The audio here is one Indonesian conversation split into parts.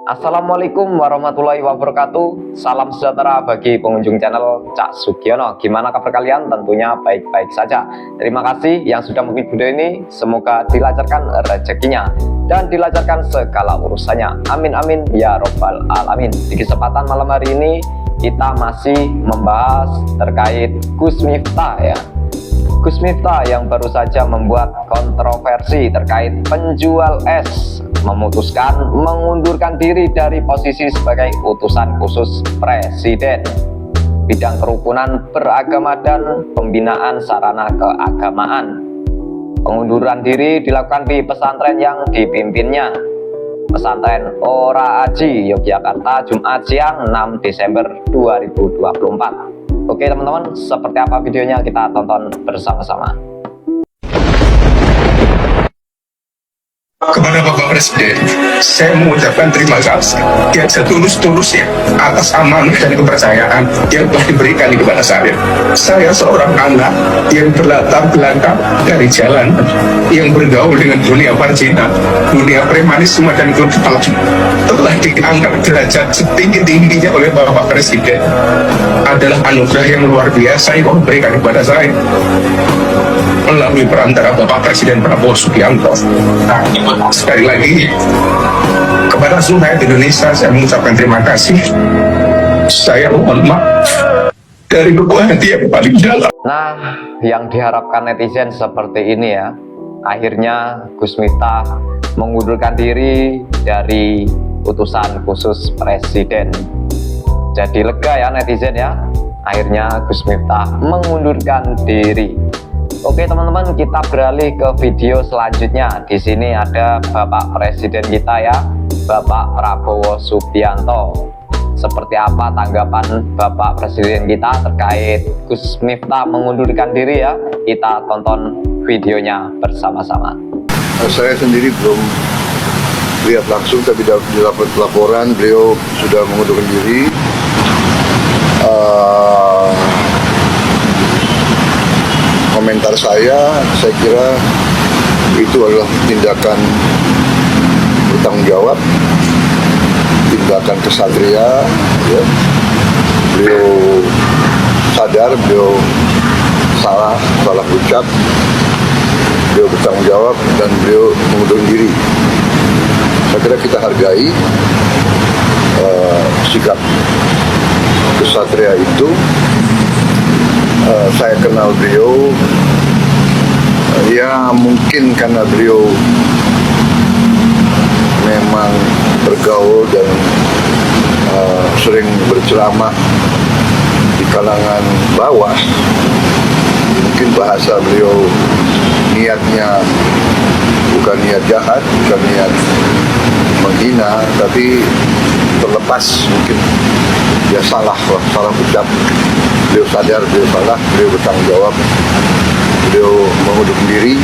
Assalamualaikum warahmatullahi wabarakatuh. Salam sejahtera bagi pengunjung channel Cak Sugiono. Gimana kabar kalian? Tentunya baik-baik saja. Terima kasih yang sudah mengikuti video ini. Semoga dilancarkan rezekinya dan dilancarkan segala urusannya. Amin amin ya robbal alamin. Di kesempatan malam hari ini kita masih membahas terkait Gus Miftah ya. Gus Miftah yang baru saja membuat kontroversi terkait penjual es memutuskan mengundurkan diri dari posisi sebagai utusan khusus presiden bidang kerukunan beragama dan pembinaan sarana keagamaan. Pengunduran diri dilakukan di pesantren yang dipimpinnya, Pesantren Ora Aji, Yogyakarta, Jumat siang 6 Desember 2024. Oke teman-teman, seperti apa videonya kita tonton bersama-sama. Kepada Bapak Presiden, saya mengucapkan terima kasih yang setulus-tulusnya atas amanah dan kepercayaan yang telah diberikan kepada saya. Saya seorang anak yang berlatar belakang dari jalan, yang bergaul dengan dunia perjina, dunia premanisme dan global, telah diangkat derajat setinggi-tingginya oleh Bapak Presiden. Adalah anugerah yang luar biasa yang Allah berikan kepada saya melalui perantara Bapak Presiden Prabowo Subianto. Nah, sekali lagi kepada seluruh rakyat Indonesia saya mengucapkan terima kasih. Saya mohon maaf dari lubuk hati yang paling dalam. Nah, yang diharapkan netizen seperti ini ya. Akhirnya Gus Miftah mengundurkan diri dari utusan khusus presiden. Jadi lega ya netizen ya. Akhirnya Gus Miftah mengundurkan diri. Oke teman-teman, kita beralih ke video selanjutnya. Di sini ada Bapak Presiden kita ya, Bapak Prabowo Subianto. Seperti apa tanggapan Bapak Presiden kita terkait Gus Miftah mengundurkan diri ya? Kita tonton videonya bersama-sama. Saya sendiri belum lihat langsung, tapi dapat laporan beliau sudah mengundurkan diri. Komentar saya kira itu adalah tindakan bertanggung jawab, tindakan kesatria ya. Beliau sadar beliau salah ucap, beliau bertanggung jawab dan beliau mengundurkan diri. Saya kira kita hargai sikap kesatria itu. Saya kenal beliau ya, mungkin karena beliau memang bergaul dan sering berceramah di kalangan bawah. Mungkin bahasa beliau niatnya bukan niat jahat, bukan niat menghina, tapi terlepas mungkin dia salah ucap. Beliau sadar beliau salah, beliau bertanggung jawab, beliau mengundurkan diri.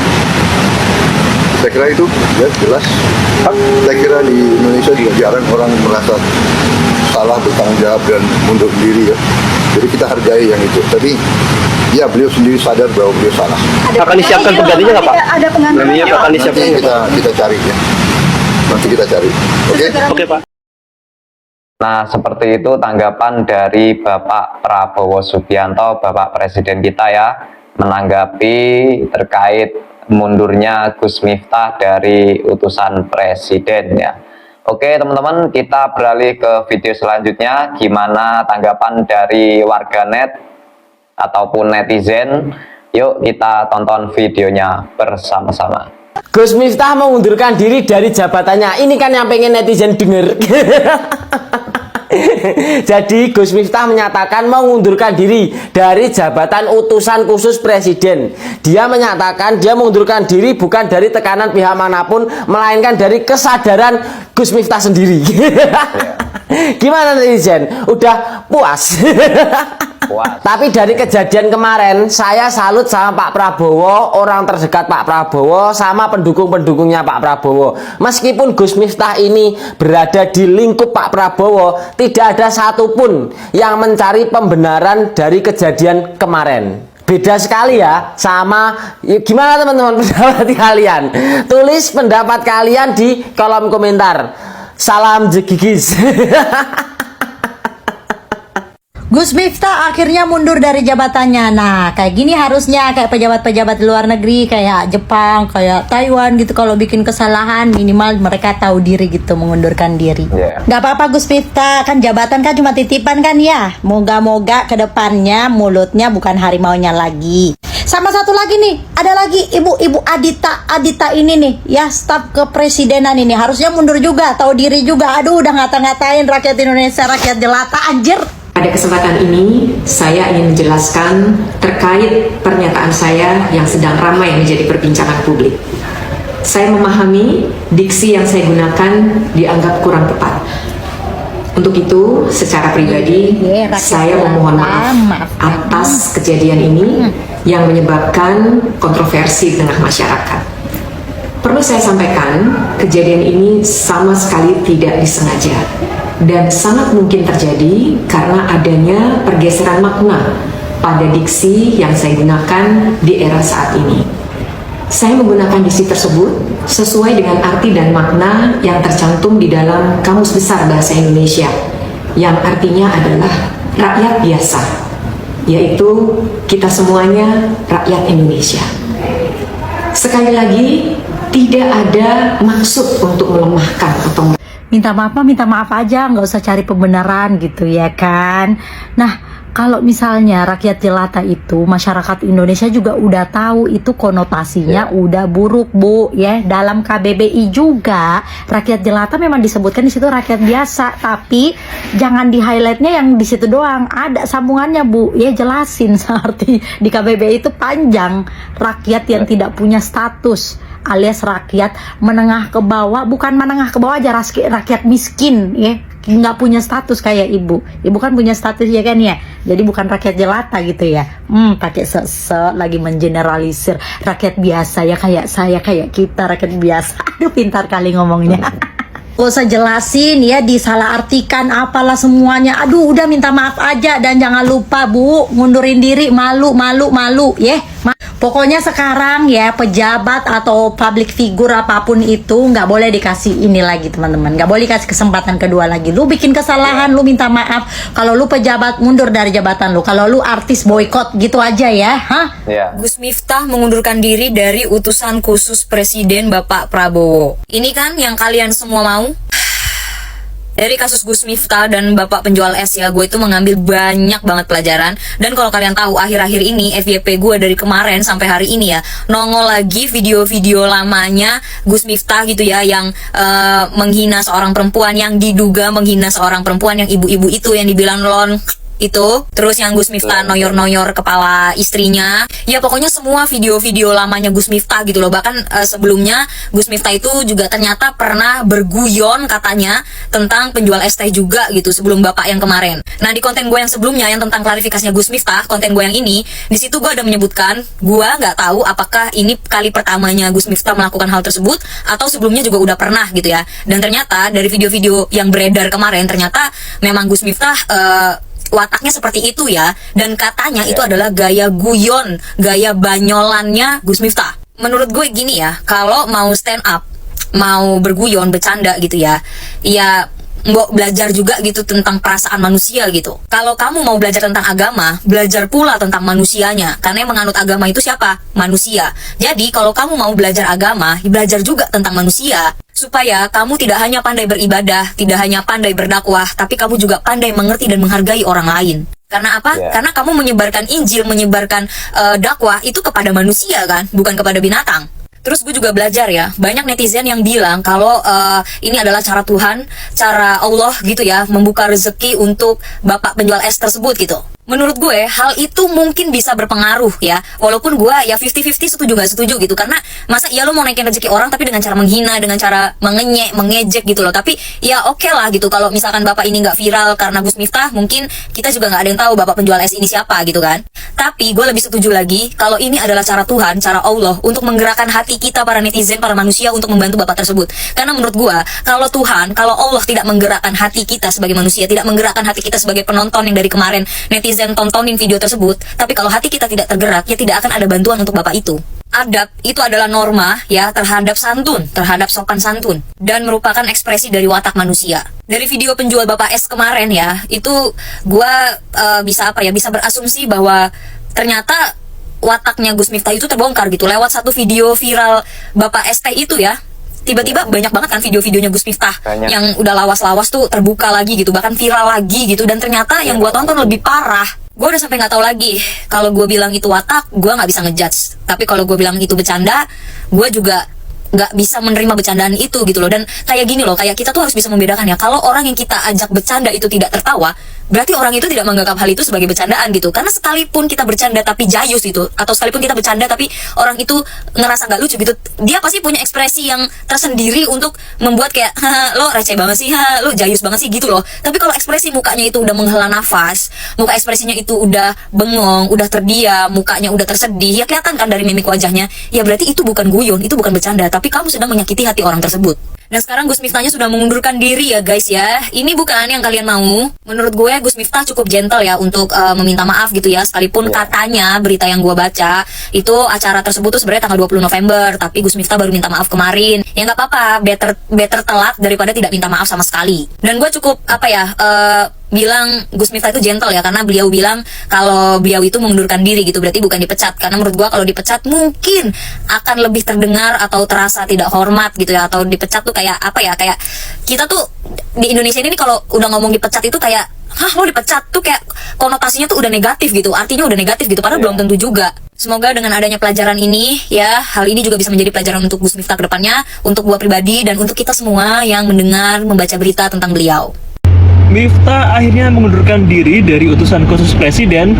Saya kira itu ya jelas. Saya kira di Indonesia juga jarang orang merasa salah, bertanggung jawab dan mengundurkan diri ya. Jadi kita hargai yang itu. Tapi ya beliau sendiri sadar bahwa beliau salah. Akan disiapkan penggantinya nggak Pak? Ada penggantinya akan disiapkan. Nanti kita cari ya. Nanti kita cari. Oke? Oke Pak. Nah, seperti itu tanggapan dari Bapak Prabowo Subianto, Bapak Presiden kita ya, menanggapi terkait mundurnya Gus Miftah dari utusan presiden ya. Oke teman-teman, kita beralih ke video selanjutnya. Gimana tanggapan dari warganet ataupun netizen? Yuk kita tonton videonya bersama-sama. Gus Miftah mengundurkan diri dari jabatannya. Ini kan yang pengen netizen denger. Jadi Gus Miftah menyatakan mengundurkan diri dari jabatan utusan khusus presiden. Dia menyatakan dia mengundurkan diri bukan dari tekanan pihak manapun, melainkan dari kesadaran Gus Miftah sendiri. Gimana netizen? Udah puas? Tapi dari kejadian kemarin saya salut sama Pak Prabowo, orang terdekat Pak Prabowo, sama pendukung-pendukungnya Pak Prabowo. Meskipun Gus Miftah ini berada di lingkup Pak Prabowo, tidak ada satupun yang mencari pembenaran dari kejadian kemarin. Beda sekali ya sama, gimana teman-teman pendapat kalian? Tulis pendapat kalian di kolom komentar. Salam jegigis. Gus Miftah akhirnya mundur dari jabatannya. Nah, kayak gini harusnya kayak pejabat-pejabat di luar negeri, kayak Jepang, kayak Taiwan gitu. Kalau bikin kesalahan minimal mereka tahu diri gitu, mengundurkan diri. Gak apa-apa Gus Miftah, kan jabatan kan cuma titipan kan ya. Moga-moga kedepannya mulutnya bukan harimaunya lagi. Sama satu lagi nih, ada lagi ibu Adita ini nih, ya staf kepresidenan ini harusnya mundur juga, tahu diri juga. Aduh, udah ngata-ngatain rakyat Indonesia, rakyat jelata, anjir. Pada kesempatan ini, saya ingin menjelaskan terkait pernyataan saya yang sedang ramai menjadi perbincangan publik. Saya memahami diksi yang saya gunakan dianggap kurang tepat. Untuk itu, secara pribadi, saya memohon maaf atas kejadian ini yang menyebabkan kontroversi di tengah masyarakat. Perlu saya sampaikan, kejadian ini sama sekali tidak disengaja dan sangat mungkin terjadi karena adanya pergeseran makna pada diksi yang saya gunakan di era saat ini. Saya menggunakan diksi tersebut sesuai dengan arti dan makna yang tercantum di dalam Kamus Besar Bahasa Indonesia, yang artinya adalah rakyat biasa, yaitu kita semuanya rakyat Indonesia. Sekali lagi, tidak ada maksud untuk melemahkan atau Minta maaf aja, nggak usah cari pembenaran gitu ya kan. Nah, kalau misalnya rakyat jelata itu, masyarakat Indonesia juga udah tahu itu konotasinya udah buruk Bu ya. Dalam KBBI juga rakyat jelata memang disebutkan di situ rakyat biasa, tapi jangan di highlightnya yang di situ doang, ada sambungannya Bu ya, jelasin seperti di KBBI itu panjang, rakyat yang tidak punya status alias rakyat menengah ke bawah, bukan menengah ke bawah aja, rakyat miskin ya, nggak punya status kayak ibu kan punya status ya kan ya, jadi bukan rakyat jelata gitu ya. Pakai lagi mengeneralisir rakyat biasa ya, kayak saya, kayak kita rakyat biasa. Aduh, pintar kali ngomongnya. Gak usah jelasin ya, disalahartikan apalah semuanya. Aduh, udah minta maaf aja, dan jangan lupa Bu, ngundurin diri, malu ya. Pokoknya sekarang ya, pejabat atau public figure apapun itu nggak boleh dikasih ini lagi teman-teman, nggak boleh kasih kesempatan kedua lagi. Lu bikin kesalahan, lu minta maaf. Kalau lu pejabat, mundur dari jabatan lu. Kalau lu artis, boykot gitu aja ya. Gus Miftah mengundurkan diri dari utusan khusus Presiden Bapak Prabowo. Ini kan yang kalian semua mau? Dari kasus Gus Miftah dan Bapak penjual es ya, gue itu mengambil banyak banget pelajaran. Dan kalau kalian tahu, akhir-akhir ini FYP gue dari kemarin sampai hari ini ya, nongol lagi video-video lamanya Gus Miftah gitu ya, yang menghina seorang perempuan, yang diduga menghina seorang perempuan, yang ibu-ibu itu yang dibilang lon itu, terus yang Gus Miftah noyor-noyor kepala istrinya. Ya pokoknya semua video-video lamanya Gus Miftah gitu loh. Bahkan sebelumnya Gus Miftah itu juga ternyata pernah berguyon katanya tentang penjual es teh juga gitu sebelum Bapak yang kemarin. Nah, di konten gue yang sebelumnya yang tentang klarifikasinya Gus Miftah, konten gue yang ini, di situ gue ada menyebutkan, gue nggak tahu apakah ini kali pertamanya Gus Miftah melakukan hal tersebut atau sebelumnya juga udah pernah gitu ya. Dan ternyata dari video-video yang beredar kemarin, ternyata memang Gus Miftah wataknya seperti itu ya, dan katanya itu adalah gaya guyon, gaya banyolannya Gus Miftah. Menurut gue gini ya, kalau mau stand up, mau berguyon, bercanda gitu ya, ya mbok belajar juga gitu tentang perasaan manusia gitu. Kalau kamu mau belajar tentang agama, belajar pula tentang manusianya, karena yang menganut agama itu siapa? Manusia. Jadi kalau kamu mau belajar agama, belajar juga tentang manusia, supaya kamu tidak hanya pandai beribadah, tidak hanya pandai berdakwah, tapi kamu juga pandai mengerti dan menghargai orang lain. Karena apa? Karena kamu menyebarkan Injil, menyebarkan dakwah itu kepada manusia kan, bukan kepada binatang. Terus gue juga belajar ya, banyak netizen yang bilang kalau ini adalah cara Tuhan, cara Allah gitu ya, membuka rezeki untuk bapak penjual es tersebut gitu. Menurut gue, hal itu mungkin bisa berpengaruh ya. Walaupun gue ya 50-50 setuju gak setuju gitu. Karena masa ya lo mau naikin rezeki orang tapi dengan cara menghina, dengan cara mengenyek, mengejek gitu loh. Tapi ya oke lah gitu. Kalau misalkan bapak ini gak viral karena Gus Miftah, mungkin kita juga gak ada yang tahu bapak penjual es ini siapa gitu kan. Tapi gue lebih setuju lagi kalau ini adalah cara Tuhan, cara Allah untuk menggerakkan hati kita para netizen, para manusia untuk membantu bapak tersebut. Karena menurut gue, kalau Tuhan, kalau Allah tidak menggerakkan hati kita sebagai manusia, tidak menggerakkan hati kita sebagai penonton yang dari kemarin netizen tontonin video tersebut, tapi kalau hati kita tidak tergerak, ya tidak akan ada bantuan untuk bapak itu. adab itu adalah norma ya terhadap santun, terhadap sopan santun, dan merupakan ekspresi dari watak manusia. Dari video penjual Bapak S kemarin ya, itu gua bisa berasumsi bahwa ternyata wataknya Gus Miftah itu terbongkar gitu lewat satu video viral Bapak ST itu ya. Tiba-tiba banyak banget kan video-videonya Gus Miftah yang udah lawas-lawas tuh terbuka lagi gitu, bahkan viral lagi gitu, dan ternyata yang gua tonton lebih parah. Gue udah sampai nggak tahu lagi kalau gue bilang itu watak, gue nggak bisa ngejudge. Tapi kalau gue bilang itu bercanda, gue juga nggak bisa menerima bercandaan itu gitu loh. Dan kayak gini loh, kayak kita tuh harus bisa membedakan ya. Kalau orang yang kita ajak bercanda itu tidak tertawa, berarti orang itu tidak menganggap hal itu sebagai bercandaan gitu. Karena sekalipun kita bercanda tapi jayus gitu, atau sekalipun kita bercanda tapi orang itu ngerasa nggak lucu gitu, dia pasti punya ekspresi yang tersendiri untuk membuat kayak, lo receh banget sih, lo jayus banget sih gitu loh. Tapi kalau ekspresi mukanya itu udah menghela nafas, muka ekspresinya itu udah bengong, udah terdiam, mukanya udah tersedih, ya kelihatan kan dari mimik wajahnya, ya berarti itu bukan guyon, itu bukan bercanda, tapi kamu sedang menyakiti hati orang tersebut. Dan sekarang Gus Miftahnya sudah mengundurkan diri ya guys ya. Ini bukan yang kalian mau. Menurut gue Gus Miftah cukup gentle ya untuk meminta maaf gitu ya. Sekalipun katanya berita yang gue baca itu acara tersebut tuh sebenarnya tanggal 20 November, tapi Gus Miftah baru minta maaf kemarin. Ya nggak apa-apa, better telat daripada tidak minta maaf sama sekali. Dan gue cukup bilang Gus Miftah itu gentle ya, karena beliau bilang kalau beliau itu mengundurkan diri gitu, berarti bukan dipecat. Karena menurut gua kalau dipecat mungkin akan lebih terdengar atau terasa tidak hormat gitu ya, atau dipecat tuh kayak kayak kita tuh di Indonesia ini kalau udah ngomong dipecat itu kayak, lo dipecat tuh kayak konotasinya tuh udah negatif gitu, artinya udah negatif gitu, padahal belum tentu juga. Semoga dengan adanya pelajaran ini ya, hal ini juga bisa menjadi pelajaran untuk Gus Miftah ke depannya, untuk gua pribadi dan untuk kita semua yang mendengar, membaca berita tentang beliau. Miftah akhirnya mengundurkan diri dari utusan khusus presiden.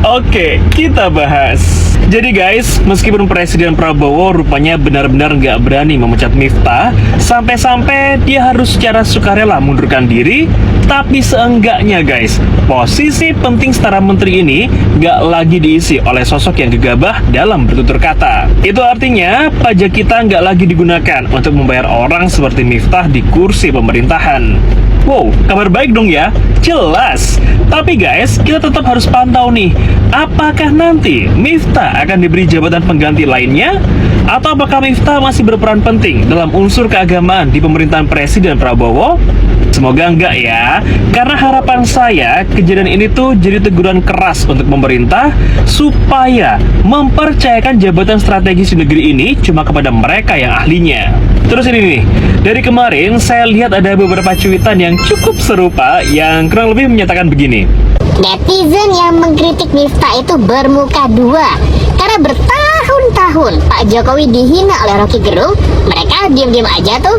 Oke, kita bahas. Jadi guys, meskipun Presiden Prabowo rupanya benar-benar nggak berani memecat Miftah, sampai-sampai dia harus secara sukarela mengundurkan diri, tapi seenggaknya guys, posisi penting setara menteri ini nggak lagi diisi oleh sosok yang gegabah dalam bertutur kata. Itu artinya pajak kita nggak lagi digunakan untuk membayar orang seperti Miftah di kursi pemerintahan. Wow, kabar baik dong ya? Jelas. Tapi guys, kita tetap harus pantau nih, apakah nanti Miftah akan diberi jabatan pengganti lainnya? Atau apakah Miftah masih berperan penting dalam unsur keagamaan di pemerintahan Presiden Prabowo? Semoga enggak ya, karena harapan saya kejadian ini tuh jadi teguran keras untuk pemerintah supaya mempercayakan jabatan strategis di negeri ini cuma kepada mereka yang ahlinya. Terus ini nih, dari kemarin saya lihat ada beberapa cuitan yang cukup serupa yang kurang lebih menyatakan begini. Netizen yang mengkritik Miftah itu bermuka dua, karena bertahun-tahun Pak Jokowi dihina oleh Rocky Gerung, mereka diam-diam aja tuh.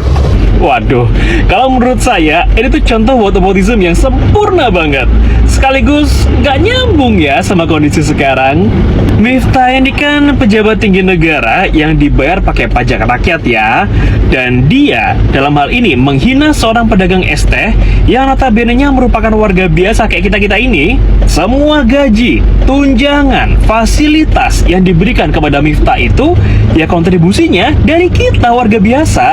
Waduh, kalau menurut saya ini tuh contoh whataboutism yang sempurna banget. Sekaligus nggak nyambung ya sama kondisi sekarang. Miftah ini kan pejabat tinggi negara yang dibayar pakai pajak rakyat ya. Dan dia dalam hal ini menghina seorang pedagang es teh yang notabene-nya merupakan warga biasa kayak kita-kita ini. Semua gaji, tunjangan, fasilitas yang diberikan kepada Miftah itu ya kontribusinya dari kita warga biasa.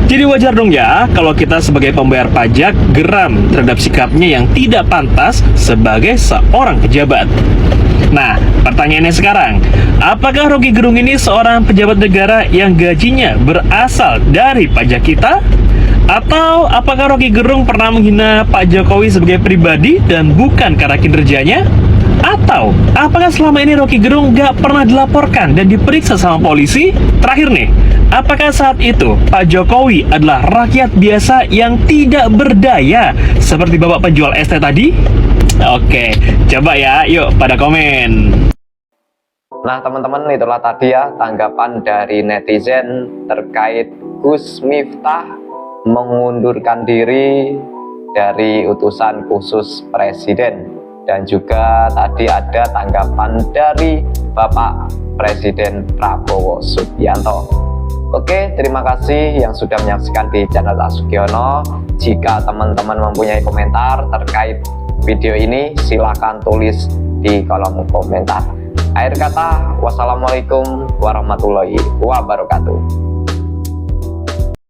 Jadi wajar dong ya kalau kita sebagai pembayar pajak geram terhadap sikapnya yang tidak pantas sebagai seorang pejabat. Nah, pertanyaannya sekarang, apakah Rocky Gerung ini seorang pejabat negara yang gajinya berasal dari pajak kita? Atau apakah Rocky Gerung pernah menghina Pak Jokowi sebagai pribadi dan bukan karena kinerjanya? Atau apakah selama ini Rocky Gerung gak pernah dilaporkan dan diperiksa sama polisi? Terakhir nih, apakah saat itu Pak Jokowi adalah rakyat biasa yang tidak berdaya seperti bapak penjual es teh tadi? Oke, coba ya, yuk pada komen. Nah teman-teman, itulah tadi ya tanggapan dari netizen terkait Gus Miftah mengundurkan diri dari utusan khusus presiden. Dan juga tadi ada tanggapan dari Bapak Presiden Prabowo Subianto. Oke, terima kasih yang sudah menyaksikan di channel Cak Sugiono. Jika teman-teman mempunyai komentar terkait video ini, silahkan tulis di kolom komentar. Akhir kata, wassalamualaikum warahmatullahi wabarakatuh.